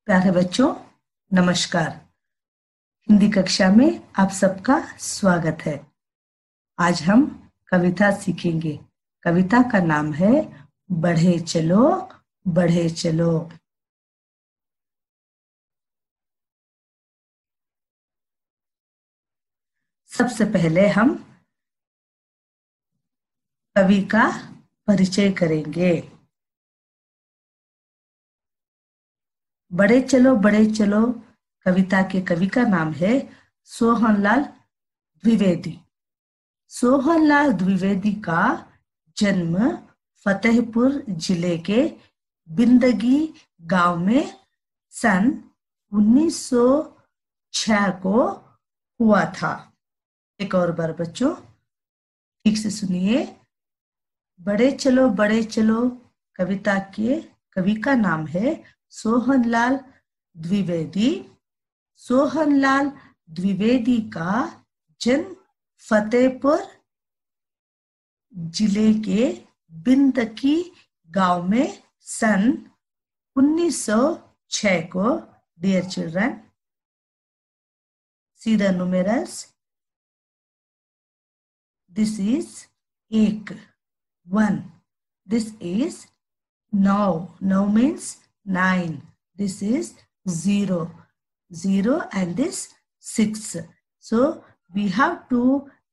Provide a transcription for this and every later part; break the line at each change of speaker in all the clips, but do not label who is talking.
प्यारे बच्चों, नमस्कार। हिंदी कक्षा में आप सबका स्वागत है। आज हम कविता सीखेंगे। कविता का नाम है बढ़े चलो बढ़े चलो। सबसे पहले हम कवि का परिचय करेंगे। बढ़े चलो कविता के कवि का नाम है सोहनलाल द्विवेदी। सोहनलाल द्विवेदी का जन्म फतेहपुर जिले के बिंदगी गांव में सन 1906 को हुआ था। एक और बार बच्चों ठीक से सुनिए। बढ़े चलो कविता के कवि का नाम है सोहनलाल द्विवेदी। सोहनलाल द्विवेदी का जन्म फतेहपुर जिले के बिंदकी गांव में सन 1906 को। Dear children, see the numerals. This is ek, 1. This is now. Now means 9. This is 0. 0 and this 6. So we have to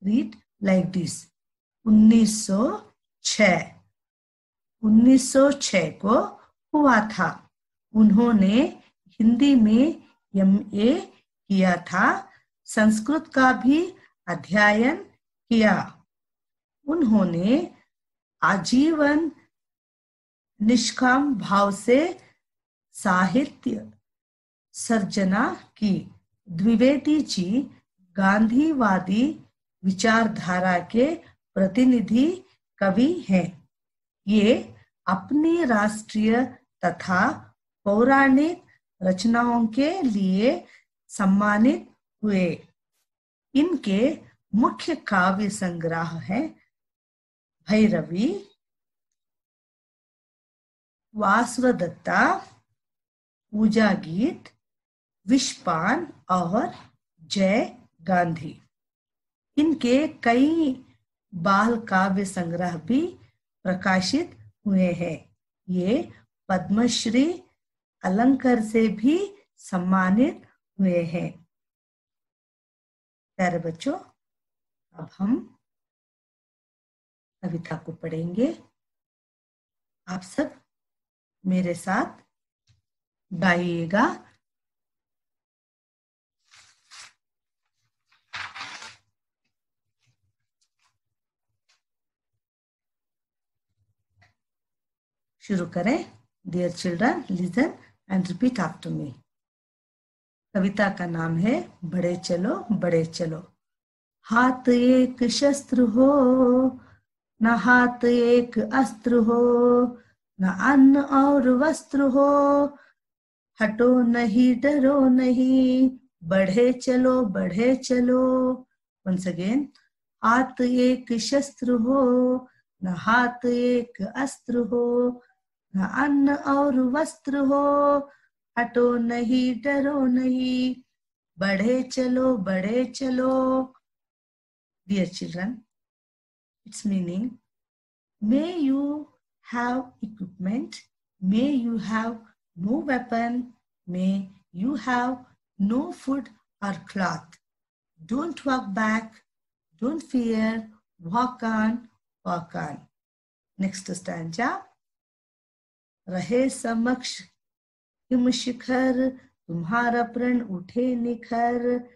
read like this. 1906 को हुआ था। उन्होंने हिंदी में MA किया था। संस्कृत का भी अध्ययन किया। उन्होंने आजीवन निष्काम भाव से साहित्य सर्जना की। द्विवेदी जी गांधीवादी विचारधारा के प्रतिनिधि कवि हैं। ये अपनी राष्ट्रीय तथा पौराणिक रचनाओं के लिए सम्मानित हुए। इनके मुख्य काव्य संग्रह है भैरवी, वासवदत्ता, पूजा गीत, विषपान और जय गांधी। इनके कई बाल काव्य संग्रह भी प्रकाशित हुए हैं। ये पद्मश्री अलंकार से भी सम्मानित हुए हैं। प्यारे बच्चों, अब हम कविता को पढ़ेंगे। आप सब मेरे साथ गाइएगा। शुरू करें। Dear children, listen and repeat after me. कविता का नाम है बढ़े चलो। हाथ एक शस्त्र हो, न हाथ एक अस्त्र हो, न अन्न और वस्त्र हो, हटो नहीं डरो नहीं, बढ़े चलो। वंस अगेन, हाथ एक शस्त्र हो, न हाथ एक अस्त्र हो, न अन्न और वस्त्र हो, हटो नहीं डरो नहीं, बढ़े चलो। Dear children, its meaning, may you have equipment, may you have no weapon, may you have no food or cloth. Don't walk back, don't fear, walk on. Next stanza. रहे समक्ष हिम शिखर, तुम्हारा प्रण उठे निखर।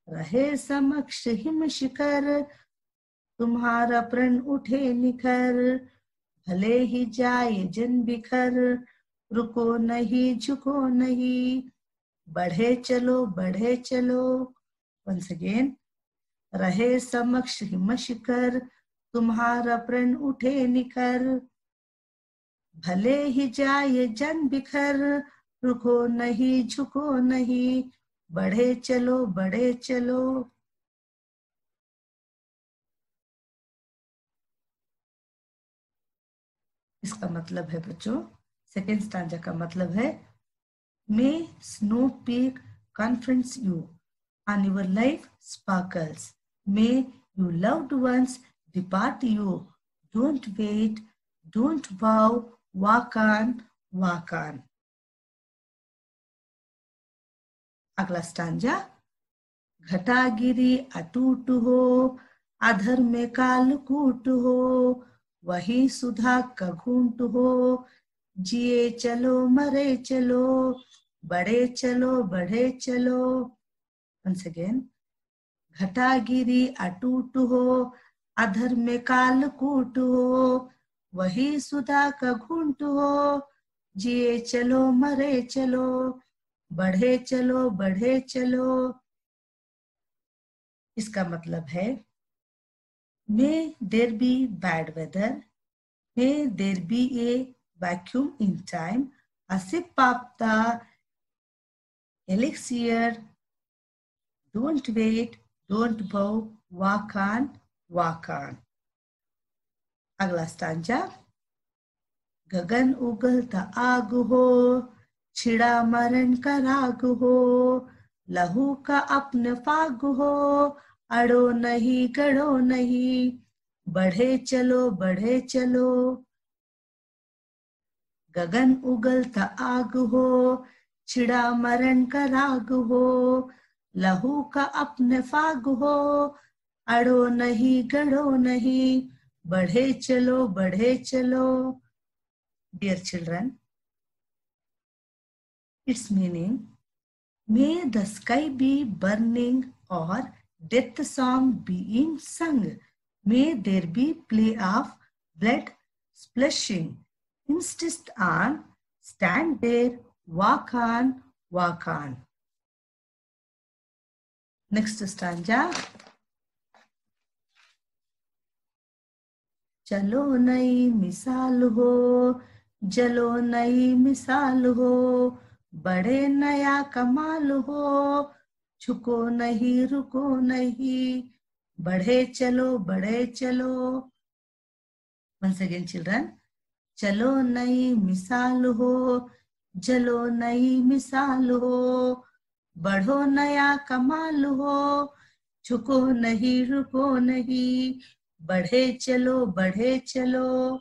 रहे समक्ष हिम शिखर, तुम्हारा प्रण उठे निखर। भले ही जाए जन बिखर, रुको नहीं झुको नहीं, बढ़े चलो। वंस अगेन, रहे समक्ष हिम शिखर, तुम्हारा प्रण उठे निखर। भले ही जाए जन बिखर, रुको नहीं झुको नहीं, बढ़े चलो। इसका मतलब है बच्चों, सेकेंड स्टांजा का मतलब है May snow peak confronts you and your life sparkles. May your loved ones depart you. Don't wait, don't bow, walk on, walk on. अगला स्टांजा, घटागिरी अटूट हो, अधर में कालकूट हो, वही सुधा का घूंट हो, जिए चलो मरे चलो, बढ़े चलो बढ़े चलो. Once again, घटागिरी अटूट हो, अधर में कालकूट हो, वही सुधा का घूंट हो, जिए चलो मरे चलो, बढ़े चलो बढ़े चलो. इसका मतलब है, may there be bad weather, may there be a vacuum in time, a sip of the elixir, don't wait, don't bow, walk on, walk on. अगला स्टांजा, गगन उगलता आग हो, छिड़ा मरण का राग हो, लहू का अपने फाग हो, अड़ो नहीं गड़ो नहीं, बढ़े चलो बढ़े चलो. गगन उगलता आग हो, छिड़ा मरण का राग हो, लहू का अपने फाग हो, अड़ो नहीं गड़ो नहीं, बढ़े चलो बढ़े चलो. Dear children, its meaning, may the sky be burning or death song being sung. May there be play of blood splashing. Insist on, stand there, walk on, walk on. Next stanza. चलो नई मिसाल हो, जलो नई मिसाल हो, बड़े नया कमाल हो, झुको नहीं रुको नहीं, बढ़े चलो बढ़े चलो. Once again children, चलो नई मिसाल हो, जलो नई मिसाल हो, बढ़ो नया कमाल हो, झुको नहीं रुको नहीं, बढ़े चलो बढ़े चलो.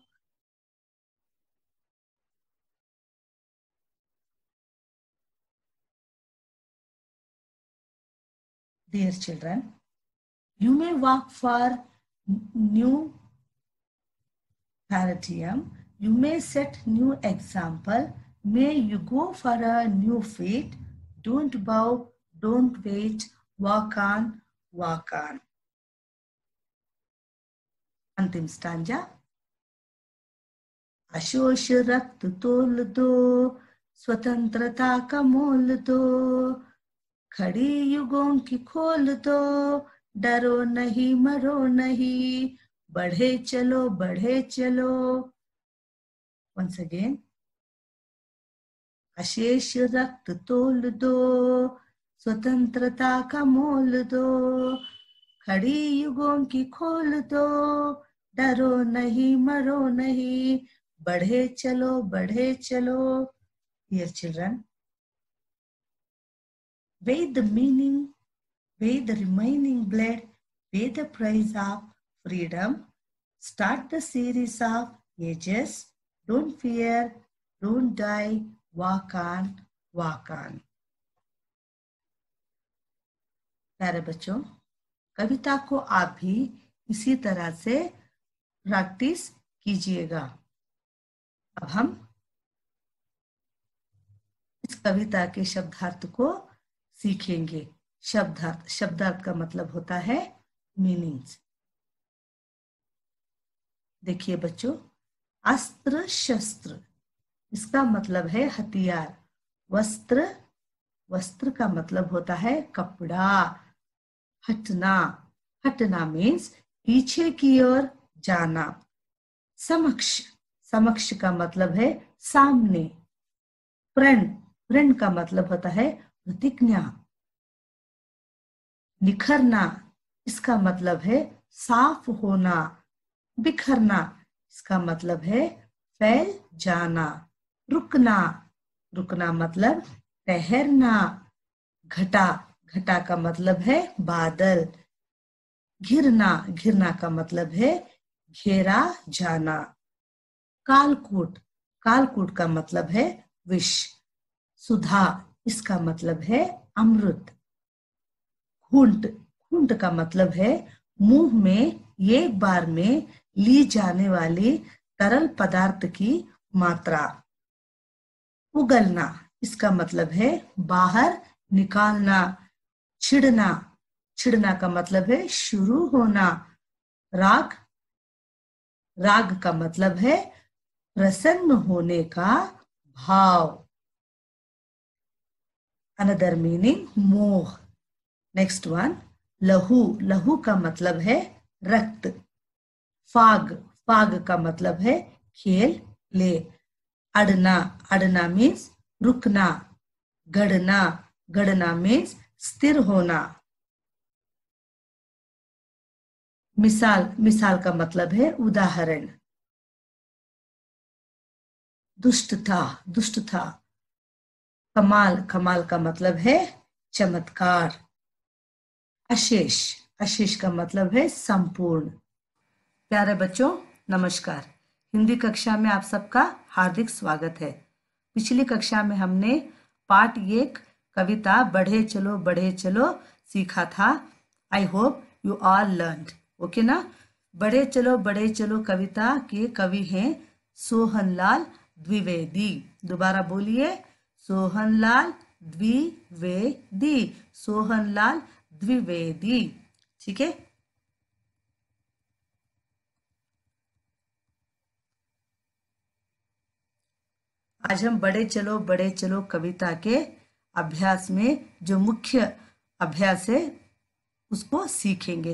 Dear children, you may walk for new paradigm, you may set new example, may you go for a new feat, don't bow, don't wait, walk on, walk on. अंतिम स्टांजा, अशोष रक्त तोल दो, स्वतंत्रता का मोल दो, खड़ी युगों की खोल दो, डरो नहीं मरो नहीं, बढ़े चलो बढ़े चलो. Once again, अशेष रक्त तोल दो, स्वतंत्रता का मोल दो, खड़ी युगों की खोल दो, डरो नहीं मरो नहीं, बढ़े चलो बढ़े चलो. Dear children, weigh the meaning, weigh the remaining blood, pay the price of freedom, start the series of ages, don't fear, don't die, walk on, walk on. प्यारे बच्चों, कविता को आप भी इसी तरह से प्रैक्टिस कीजिएगा. अब हम इस कविता के शब्दार्थ को सीखेंगे. शब्दार्थ, शब्दार्थ का मतलब होता है मीनिंग्स. देखिए बच्चों, अस्त्र शस्त्र, इसका मतलब है हथियार. वस्त्र, वस्त्र का मतलब होता है कपड़ा. हटना, हटना मीन्स पीछे की ओर जाना. समक्ष, समक्ष का मतलब है सामने. प्रण, प्रण का मतलब होता है प्रतिज्ञा. निखरना, इसका मतलब है साफ होना. बिखरना, इसका मतलब है फैल जाना. रुकना, रुकना मतलब ठहरना, घटा, घटा का मतलब है बादल। घिरना, घिरना का मतलब है घेरा जाना। कालकूट, कालकूट का मतलब है विष। सुधा, इसका मतलब है अमृत। घूंट, घूंट का मतलब है मुंह में एक बार में ली जाने वाली तरल पदार्थ की मात्रा। उगलना, इसका मतलब है बाहर निकालना। छिड़ना, छिड़ना का मतलब है शुरू होना। राग, राग का मतलब है प्रसन्न होने का भाव। अनदर मीनिंग मोह। नेक्स्ट वन, लहू, लहू का मतलब है रक्त। फाग, फाग का मतलब है खेल ले। अड़ना, अड़ना मीन्स रुकना। गड़ना, गड़ना मीन्स स्थिर होना। मिसाल, मिसाल का मतलब है उदाहरण। दुष्ट था, दुष्ट था। कमाल, कमाल का मतलब है चमत्कार। अशेष, अशेष का मतलब है संपूर्ण। प्यारे बच्चों, नमस्कार। हिंदी कक्षा में आप सबका हार्दिक स्वागत है। पिछली कक्षा में हमने पाठ 1 कविता बढ़े चलो सीखा था। I hope you all learned. Okay ना। बढ़े चलो कविता के कवि हैं सोहनलाल द्विवेदी। दोबारा बोलिए, सोहनलाल द्विवेदी, सोहनलाल द्विवेदी। ठीक है। आज हम बढ़े चलो कविता के अभ्यास में जो मुख्य अभ्यास है उसको सीखेंगे।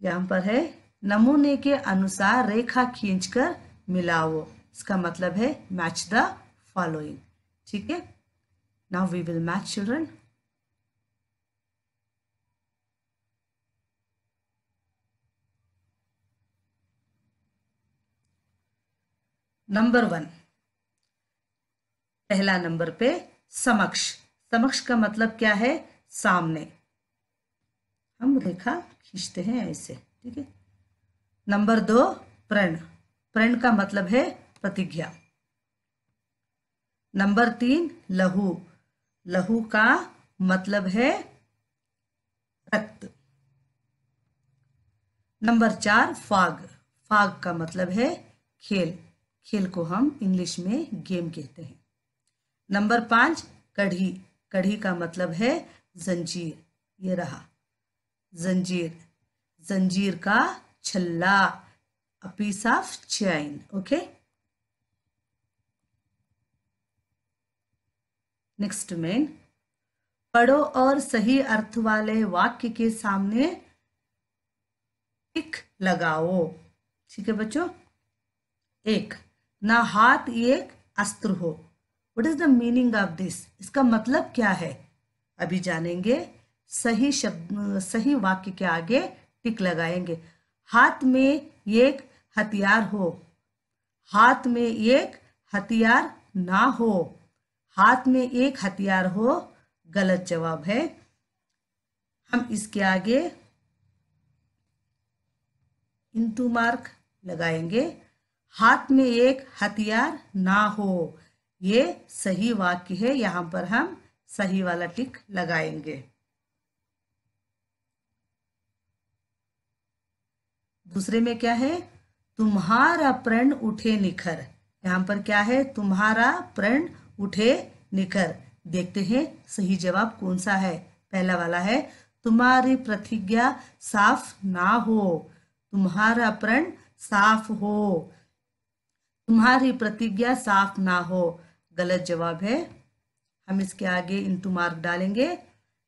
यहाँ पर है, नमूने के अनुसार रेखा खींचकर मिलाओ। इसका मतलब है मैच द फॉलोइंग। ठीक है। Now we will match children. Number 1, पहला नंबर पे समक्ष। समक्ष का मतलब क्या है? सामने। हम रेखा खींचते हैं ऐसे। ठीक है। नंबर 2, प्रण। प्रण का मतलब है प्रतिज्ञा। नंबर 3, लहू। लहू का मतलब है रक्त। नंबर 4, फाग। फाग का मतलब है खेल। खेल को हम इंग्लिश में गेम कहते हैं। नंबर 5, कढ़ी। कढ़ी का मतलब है जंजीर। ये रहा जंजीर। जंजीर का छल्ला, a piece of chain. Okay. Next में पढ़ो और सही अर्थ वाले वाक्य के सामने टिक लगाओ। ठीक है बच्चों। 1, ना हाथ एक अस्त्र हो। What is the meaning of this? इसका मतलब क्या है? अभी जानेंगे। सही शब्द, सही वाक्य के आगे टिक लगाएंगे। हाथ में एक हथियार हो। हाथ में एक हथियार ना हो। हाथ में एक हथियार हो, गलत जवाब है। हम इसके आगे इंटू मार्क लगाएंगे। हाथ में एक हथियार ना हो, ये सही वाक्य है। यहां पर हम सही वाला टिक लगाएंगे। दूसरे में क्या है? तुम्हारा प्रण उठे निखर। यहां पर क्या है? तुम्हारा प्रण उठे निखर। देखते हैं सही जवाब कौन सा है। पहला वाला है, तुम्हारी प्रतिज्ञा साफ ना हो। तुम्हारा प्रण साफ हो। तुम्हारी प्रतिज्ञा साफ ना हो, गलत जवाब है। हम इसके आगे इंटू मार्क डालेंगे।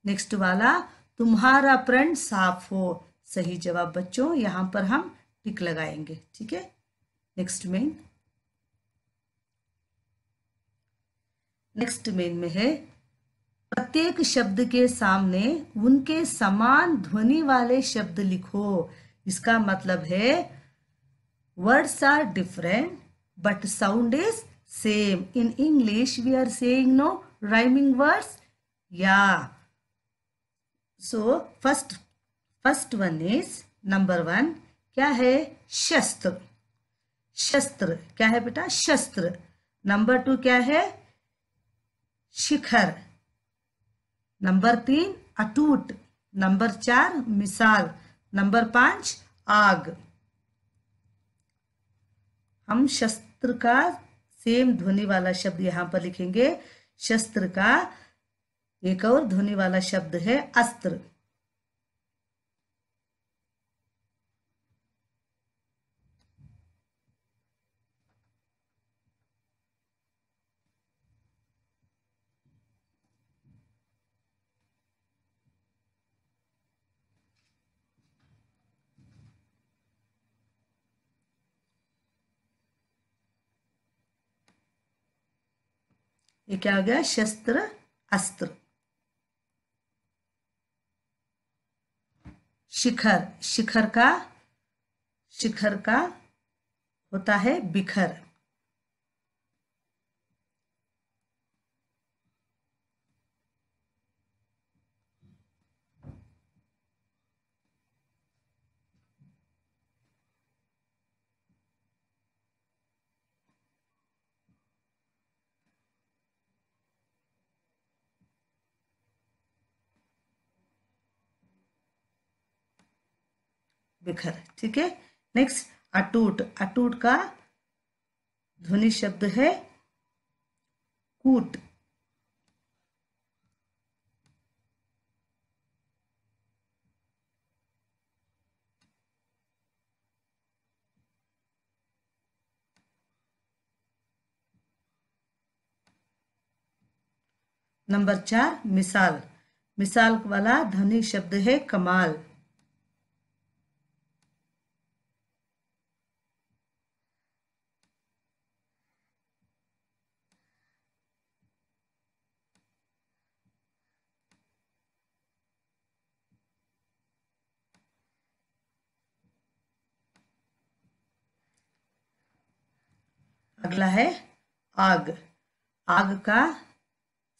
नेक्स्ट वाला, तुम्हारा प्रण साफ हो, सही जवाब बच्चों। यहां पर हम टिक लगाएंगे। ठीक है। नेक्स्ट मेन में है, प्रत्येक शब्द के सामने उनके समान ध्वनि वाले शब्द लिखो। इसका मतलब है words are different but sound is Same. In English, we are saying no rhyming words. Yeah. So first one is number 1. क्या है? शस्त्र. शस्त्र क्या है बेटा? शस्त्र. नंबर 2 क्या है? शिखर. नंबर 3 अटूट. नंबर 4 मिसाल. नंबर 5 आग. हम शस्त्र का सेम ध्वनि वाला शब्द यहां पर लिखेंगे. शस्त्र का एक और ध्वनि वाला शब्द है अस्त्र. ये क्या हो गया? शस्त्र अस्त्र. शिखर. शिखर का होता है बिखर. बिखर. ठीक है. नेक्स्ट अटूट. अटूट का ध्वनि शब्द है कूट. नंबर 4 मिसाल. मिसाल वाला ध्वनि शब्द है कमाल. अगला है आग. आग का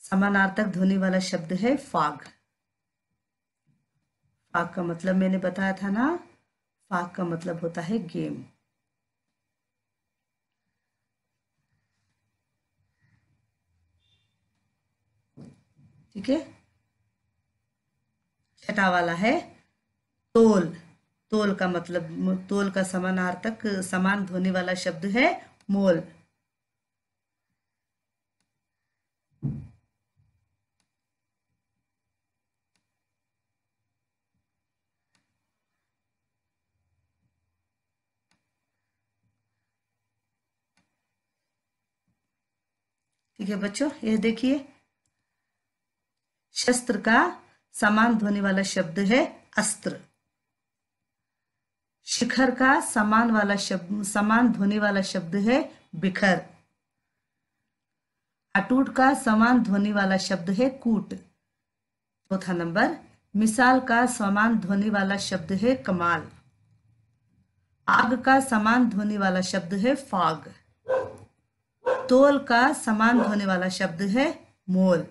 समानार्थक ध्वनि वाला शब्द है फाग. फाग का मतलब मैंने बताया था ना. फाग का मतलब होता है गेम. ठीक है. छठा वाला है तोल. तोल का मतलब, तोल का समानार्थक समान ध्वनि वाला शब्द है मोल. ठीक है बच्चों, यह देखिए. शस्त्र का समान ध्वनि वाला शब्द है अस्त्र. शिखर का समान ध्वनि वाला शब्द है बिखर. अटूट का समान ध्वनि वाला शब्द है कूट. चौथा नंबर मिसाल का समान ध्वनि वाला शब्द है कमाल. आग का समान ध्वनि वाला शब्द है फाग. तोल का समान ध्वनि वाला शब्द है मोल.